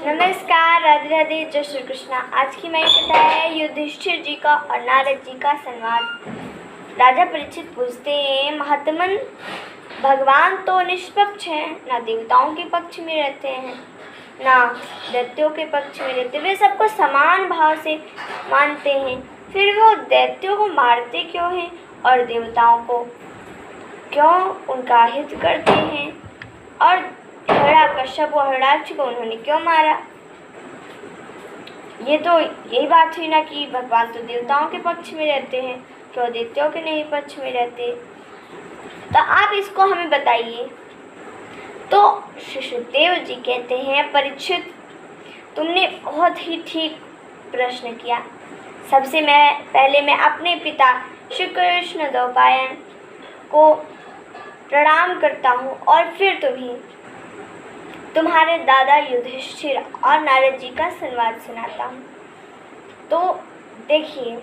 नमस्कार, राधे राधे, जय श्री कृष्णा। आज की मेरी कथा है युधिष्ठिर जी का और नारद जी का संवाद। राजा परीक्षित पूछते हैं, महात्मन, भगवान तो निष्पक्ष हैं, ना देवताओं के पक्ष में रहते हैं ना दैत्यों के पक्ष में रहते, वे सबको समान भाव से मानते हैं, फिर वो दैत्यों को मारते क्यों हैं और देवताओं को क्यों उनका हित करते हैं? और हिरण्यकश्यप और हिरण्याक्ष को उन्होंने क्यों मारा? ये तो यही बात हुई ना कि भगवान तो देवताओं के पक्ष में रहते हैं, क्यों दैत्यों के नहीं पक्ष में रहते? तो आप इसको हमें बताइए। तो सुदेव जी कहते हैं, परीक्षित, तुमने बहुत ही ठीक प्रश्न किया। सबसे पहले मैं अपने पिता श्री कृष्ण द्वैपायन को प्रणाम करता हूँ और फिर तुम्हारे दादा युधिष्ठिर और नारद जी का संवाद सुनाता हूँ। तो देखिए,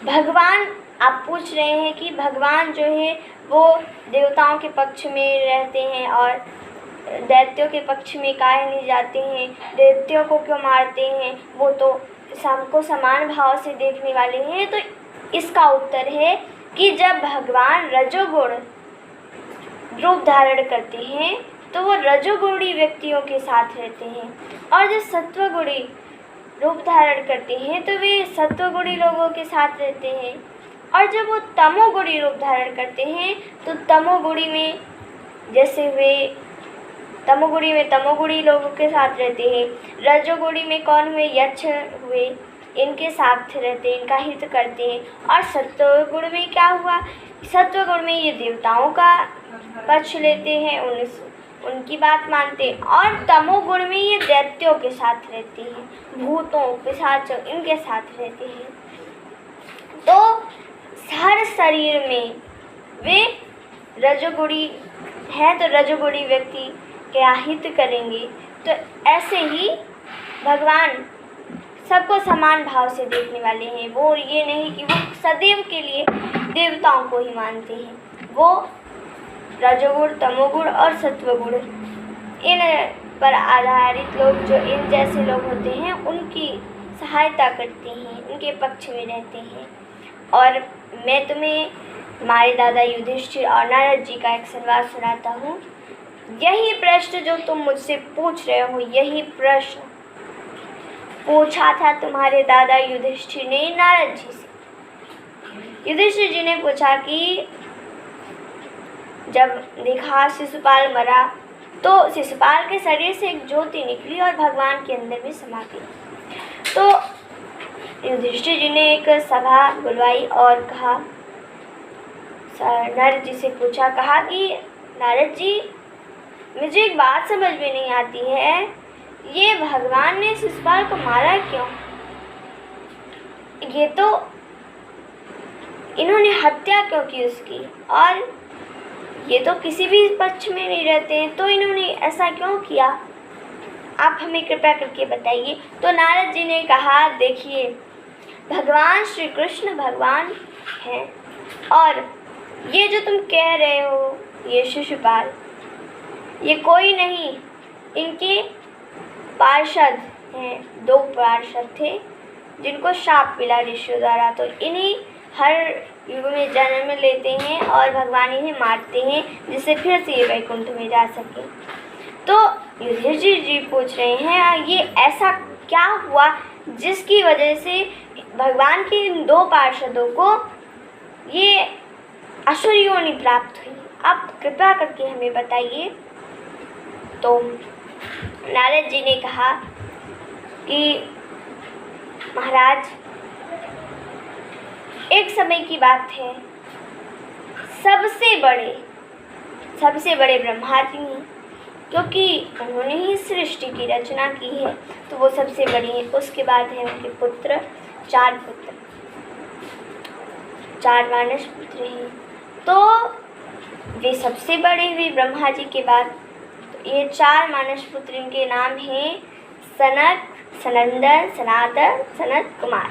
भगवान, आप पूछ रहे हैं कि भगवान जो है वो देवताओं के पक्ष में रहते हैं और दैत्यों के पक्ष में काहे नहीं जाते हैं, दैत्यों को क्यों मारते हैं, वो तो सबको समान भाव से देखने वाले हैं। तो इसका उत्तर है कि जब भगवान रजोगुण रूप धारण करते हैं तो वो रजोगुणी व्यक्तियों के साथ रहते हैं, और जब सत्वगुणी रूप धारण करते हैं तो वे सत्वगुणी लोगों के साथ रहते हैं, और जब वो तमोगुणी रूप धारण करते हैं तो तमोगुणी में जैसे वे तमोगुणी में तमोगुणी लोगों के साथ रहते हैं। रजोगुणी में कौन हुए? यक्ष हुए, इनके साथ रहते हैं, इनका हित करते हैं। और सत्वगुण में क्या हुआ? सत्वगुण में ये देवताओं का पक्ष लेते हैं, उनकी बात मानते हैं। और तमोगुण में ये दैत्यों के साथ रहते हैं, भूतों, पिशाचों, इनके साथ रहते हैं। तो हर शरीर में वे रजोगुणी हैं तो रजोगुणी व्यक्ति क्या हित करेंगे। तो ऐसे ही भगवान सबको समान भाव से देखने वाले हैं। वो ये नहीं कि वो सदैव के लिए देवताओं को ही मानते हैं, वो रजोगुण, तमोगुण और सत्वगुण, इन पर आधारित लोग, जो इन जैसे लोग होते हैं, उनकी सहायता करते हैं, उनके पक्ष में रहते हैं। और मैं तुम्हें हमारे दादा युधिष्ठिर और नारद जी का एक संवाद सुनाता हूँ। यही प्रश्न जो तुम मुझसे पूछ रहे हो, यही प्रश्न पूछा था तुम्हारे दादा युधिष्ठिर ने नारद जी से। युधिष्ठिर जी ने पूछा कि जब देखा शिशुपाल मरा तो शिशुपाल के शरीर से एक ज्योति निकली और भगवान के अंदर में समा गई। तो युधिष्ठिर जी ने एक सभा बुलवाई और कहा, नारद जी से पूछा, कहा कि नारद जी, मुझे एक बात समझ में नहीं आती है, ये भगवान ने शिशुपाल को मारा क्यों? ये तो इन्होंने हत्या क्यों की उसकी, और ये तो किसी भी पक्ष में नहीं रहते हैं, तो इन्होंने ऐसा क्यों किया? आप हमें कृपया करके बताइए। तो नारद जी ने कहा, देखिए, भगवान श्री कृष्ण भगवान हैं, और ये जो तुम कह रहे हो, ये शिशुपाल, ये कोई नहीं, इनके पार्षद हैं, 2 पार्षद थे जिनको शाप मिला ऋषियों द्वारा। तो इन्हीं हर युग में जन्म लेते हैं और भगवान इन्हें मारते हैं, जिससे फिर से ये वैकुंठ में जा सके। तो युधिष्ठिर जी पूछ रहे हैं, ये ऐसा क्या हुआ जिसकी वजह से भगवान के इन 2 पार्षदों को ये असुर योनि प्राप्त हुई? आप कृपया करके हमें बताइए। तो नारद जी ने कहा कि महाराज, एक समय की बात है, सबसे बड़े ब्रह्मा जी हैं, क्योंकि उन्होंने ही सृष्टि की रचना की है, तो वो सबसे बड़ी हैं। उसके बाद हैं उनके पुत्र, 4 पुत्र, 4 मानस पुत्र हैं। तो वे सबसे बड़े हुए ब्रह्मा जी के बाद। तो ये 4 मानस पुत्र, इनके नाम हैं सनक, सनंदन, सनातन, सनत कुमार।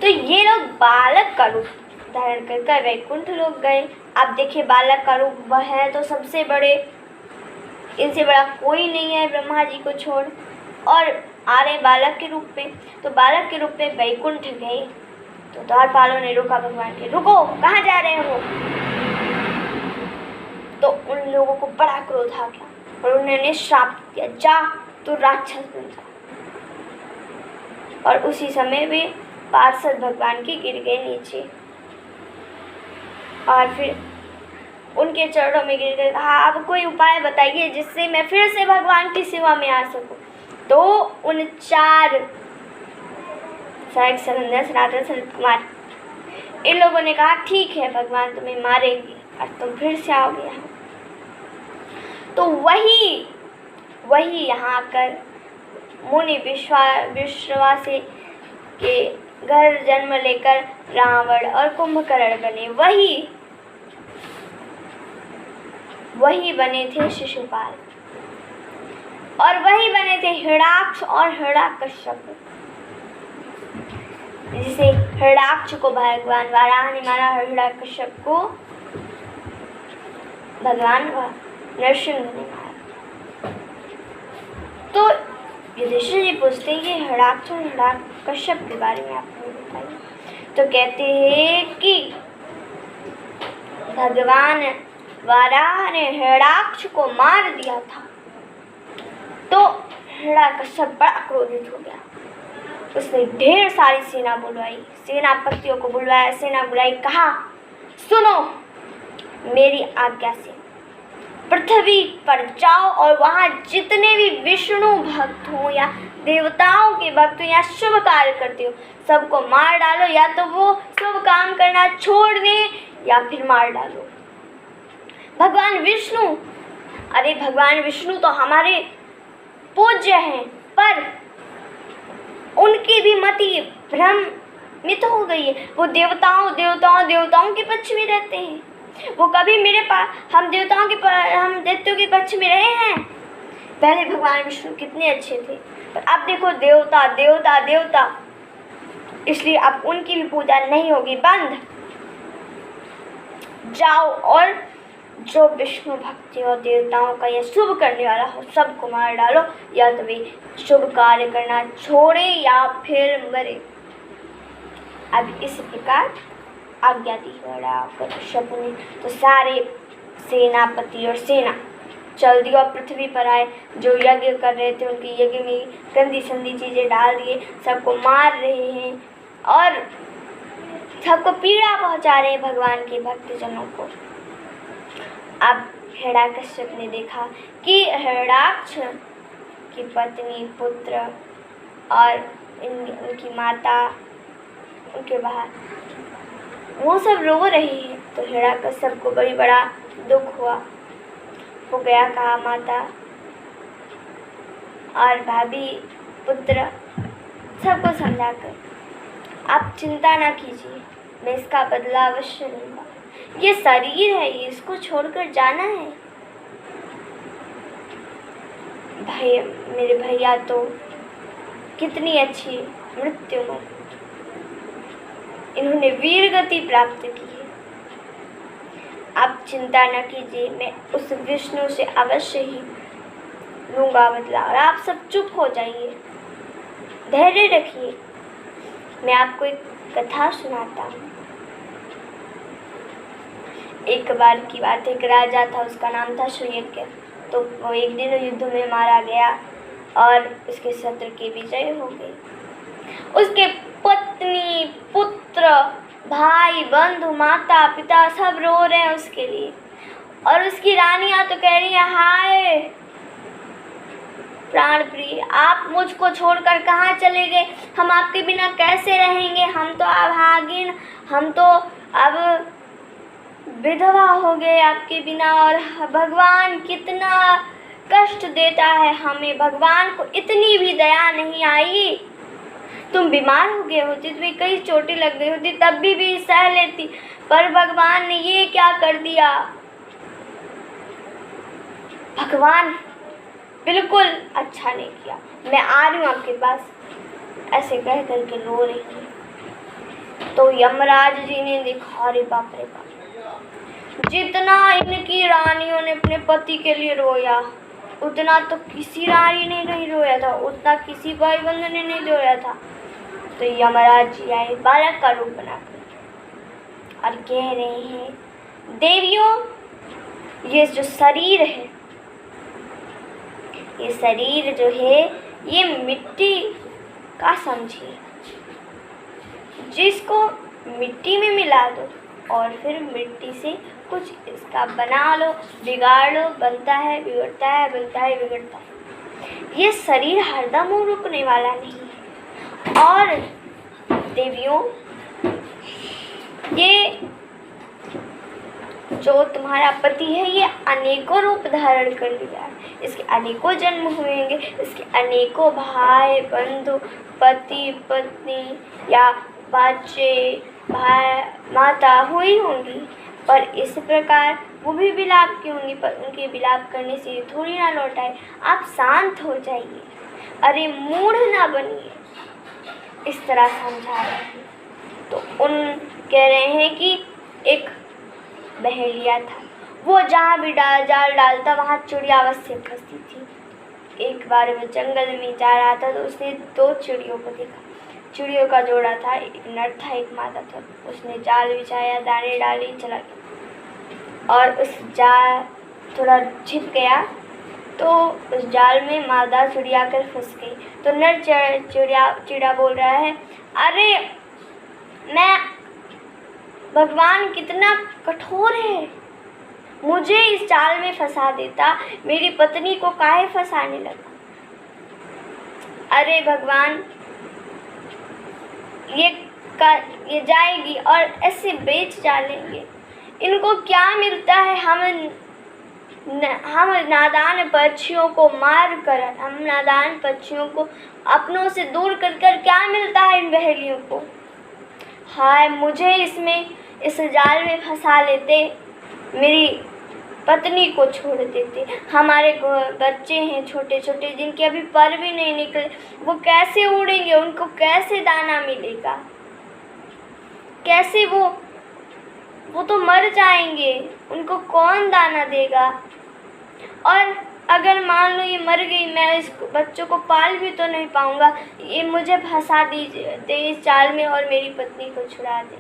तो ये लोग बालक का रूप धारण कर वैकुंठ लोग गए। अब देखिए, बालक का रूप वह है तो सबसे बड़े, इनसे बड़ा कोई नहीं है ब्रह्मा जी को छोड़। और आ रहे बालक के रूप में। तो बालक के रूप में वैकुंठ गए। तो द्वारपालों ने रोका भगवान के, रुको, कहाँ जा रहे हो? तो उन लोगों को बड़ा क्रोध आ गया और उन्होंने श्राप दिया, जा तू राक्षस बन जा। और उसी समय वे पार्षद भगवान के गिर गए नीचे और फिर उनके चरणों में गिर गए। हाँ, अब कोई उपाय बताइए जिससे मैं फिर से भगवान की सेवा में आ सकूं। तो उन 4 सनंदन, सनातन, सनत कुमार, इन लोगों ने कहा ठीक है, भगवान तुम्हें मारेंगे और तुम फिर से आओगे यहाँ। तो वही यहाँ आकर मुनि विश्वासी के घर जन्म लेकर रावण और कुंभकर्ण बने। वही बने थे शिशुपाल और वही बने थे हिरण्याक्ष और हिरण्यकश्यप। जिसे हिरण्याक्ष को भगवान वाराह ने मारा, हिरण्यकश्यप को भगवान नरसिंह ने मारा। तो युधिष्ठिर जी पूछते हैं कि हिरण्याक्ष और हिरण्यकश्यप के बारे में आप हमें बताइए। तो कहते हैं कि भगवान वाराह ने हिरण्याक्ष को मार दिया था। तो हिरण्यकश्यप बड़ा क्रोधित हो गया। उसने ढेर सारी सेना बुलवाई, सेनापतियों को बुलवाया, सेना बुलाई, कहा सुनो, मेरी आज्ञा से पृथ्वी पर जाओ और वहाँ जितने भी विष्णु भक्त हो या देवताओं के भक्त हो या शुभ कार्य करते हो सबको मार डालो, या तो वो शुभ काम करना छोड़ दें या फिर मार डालो। भगवान विष्णु, अरे भगवान विष्णु तो हमारे पूज्य हैं, पर उनकी भी मति भ्रमित हो गई है। वो देवताओं के पक्ष में रहते हैं। वो कभी मेरे पास हम दैत्यों के पक्ष में रहे हैं। पहले भगवान विष्णु कितने अच्छे थे, पर अब देखो देवता, इसलिए अब उनकी भी पूजा नहीं होगी, बंद। जाओ और जो विष्णु भक्ति और देवताओं का या शुभ करने वाला हो सबको मार डालो, या तो वे शुभ कार्य करना छोड़े या फिर मरे। अब इस प्रकार आज्ञा दी हिरण्यकश्यप ने। तो सारे सेनापति और सेना चल दी और पृथ्वी पर आए। जो यज्ञ कर रहे थे उनके यज्ञ में गंदी संदी चीज़ें डाल दिए, सबको मार रहे हैं और सबको पीड़ा पहुंचा रहे हैं भगवान के भक्तजनों को। अब हिरण्यकश्यप ने देखा कि हिरण्याक्ष की पत्नी, पुत्र और उनकी माता, उनके बाहर वो सब रो रहे हैं। तो हिरण्यकश्यप को बड़ा दुख हुआ। हो गया, कहा माता और भाभी, पुत्र सबको समझाकर आप चिंता ना कीजिए, मैं इसका बदला अवश्य लूँगा। ये शरीर है, ये इसको छोड़कर जाना है। भाई, मेरे भैया तो कितनी अच्छी मृत्यु में इन्होंने वीर गति प्राप्त की है। आप चिंता न कीजिए, मैं उस विष्णु से अवश्य ही लूँगा बदला। और आप सब चुप हो जाइए, धैर्य रखिए। मैं आपको एक कथा सुनाता हूँ। एक बार की बात, एक राजा था, उसका नाम था सुयज्ञ। तो वो एक दिन युद्ध में मारा गया और उसके शत्रु की विजय हो गई। उसके पत्नी, पुत्र, भाई, बंधु, माता, पिता सब रो रहे हैं उसके लिए। और उसकी रानियां तो कह रही हैं, हाय प्राण प्रिय, आप मुझको छोड़कर कहाँ चले गए? हम आपके बिना कैसे रहेंगे? हम तो अभागिन, हम तो अब विधवा हो गए आपके बिना। और भगवान कितना कष्ट देता है हमें, भगवान को इतनी भी दया नहीं आई। तुम बीमार हो गए होती, तुम्हें कई चोटें लग गई होती, तब भी सह लेती, पर भगवान ने ये क्या कर दिया? भगवान बिल्कुल अच्छा नहीं किया, मैं आ रही हूँ आपके पास, ऐसे कह करके रो रही थी। तो यमराज जी ने देखा, अरे बाप रे बाप, जितना इनकी रानियों ने अपने पति के लिए रोया उतना तो किसी रानी ने नहीं रोया था, उतना किसी भाई बंधु ने नहीं रोया था। तो यमराज जी आए बालक का रूप बनाकर और कह रहे हैं, देवियों, ये जो शरीर है, ये शरीर जो है ये मिट्टी का समझिए, जिसको मिट्टी में मिला दो और फिर मिट्टी से कुछ इसका बना लो, बिगाड़ लो, बनता है बिगड़ता है, बनता है बिगड़ता है। ये शरीर हरदम रुकने वाला नहीं है। और देवियों, ये जो तुम्हारा पति है ये अनेकों रूप धारण कर लिया है, इसके अनेकों जन्म हुएंगे, इसके अनेकों भाई बंधु, पति पत्नी या बच्चे, भाई माता हुई होंगी, पर इस प्रकार वो भी विलाप की होंगी, पर उनके विलाप करने से थोड़ी ना लौट आए। आप शांत हो जाइए, अरे मूढ़ ना बनिए, इस तरह समझा रहे हैं। तो उन कह रहे हैं कि एक बहेलिया था, वो जहाँ भी जाल डालता वहाँ चिड़िया अवश्य फंसती थी। एक बार वो जंगल में जा रहा था तो उसने 2 चिड़ियों को देखा। चिड़ियों का जोड़ा था, एक नर था एक मादा था। उसने जाल बिछाया, दाने डाले, चला गया और उस जाल थोड़ा छिप गया तो उस जाल में मादा चिड़िया कर फंस गई। तो नर चिड़िया बोल रहा है, अरे मैं भगवान कितना कठोर है, मुझे इस जाल में फंसा देता, मेरी पत्नी को काहे फंसाने लगा। अरे भगवान, ये जाएगी और ऐसे बेच डालेंगे, इनको क्या मिलता है। हम नादान पक्षियों को मार कर, हम नादान पक्षियों को अपनों से दूर कर कर क्या मिलता है इन बहेलियों को। हाय, मुझे इस जाल में फंसा लेते, मेरी पत्नी को छोड़ देते। हमारे बच्चे हैं छोटे छोटे जिनके अभी पर भी नहीं निकले, वो कैसे उड़ेंगे, उनको कैसे दाना मिलेगा, कैसे वो तो मर जाएंगे, उनको कौन दाना देगा। और अगर मान लो ये मर गई, मैं इस बच्चों को पाल भी तो नहीं पाऊँगा, ये मुझे फंसा दे इस जाल में और मेरी पत्नी को छुड़ा दे।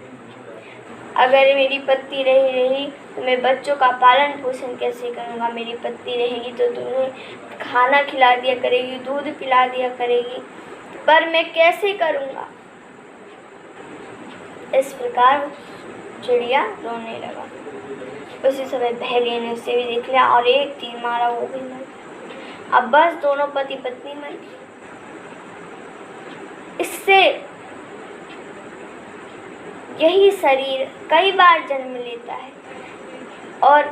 अगर मेरी पत्नी रही तो मैं बच्चों का पालन पोषण कैसे करूँगा। मेरी पत्नी रहेगी तो तुम्हें खाना खिला दिया करेगी, दूध पिला दिया करेगी, पर मैं कैसे करूँगा। इस प्रकार चिड़िया रोने लगा। उसी समय बहेलिया ने उसे भी देख लिया और एक तीर मारा, वो भी मर गया। अब बस दोनों पति पत्नी मर गए। इससे यही शरीर कई बार जन्म लेता है और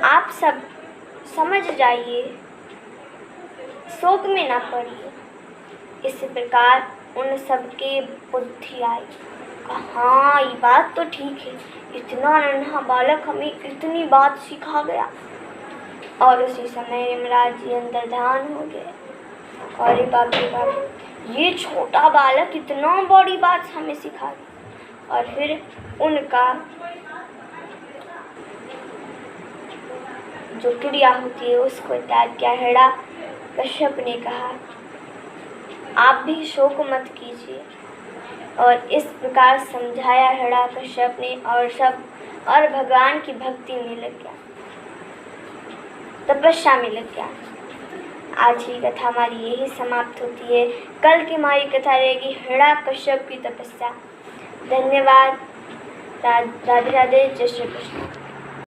आप सब समझ जाइए, शोक में ना पड़िए। इस प्रकार उन सबके बुद्धि आई, हाँ ये बात तो ठीक है, इतना नन्हा बालक हमें इतनी बात सिखा गया। और उसी समय यमराज जी अंदर ध्यान हो गए, अरे बाप रे बाप, ये छोटा बालक इतना बड़ी बात हमें सिखा गया। और फिर उनका जो क्रिया होती है उसको त्याग किया। हिरण्यकश्यप ने कहा, आप भी शोक मत कीजिए, और इस प्रकार समझाया हिरण्यकश्यप ने और भगवान की भक्ति में लग गया, तपस्या में लग गया। आज की कथा हमारी यही समाप्त होती है। कल की हमारी कथा रहेगी हिरण्यकश्यप की तपस्या। धन्यवाद। राधे राधे। जय श्री कृष्ण।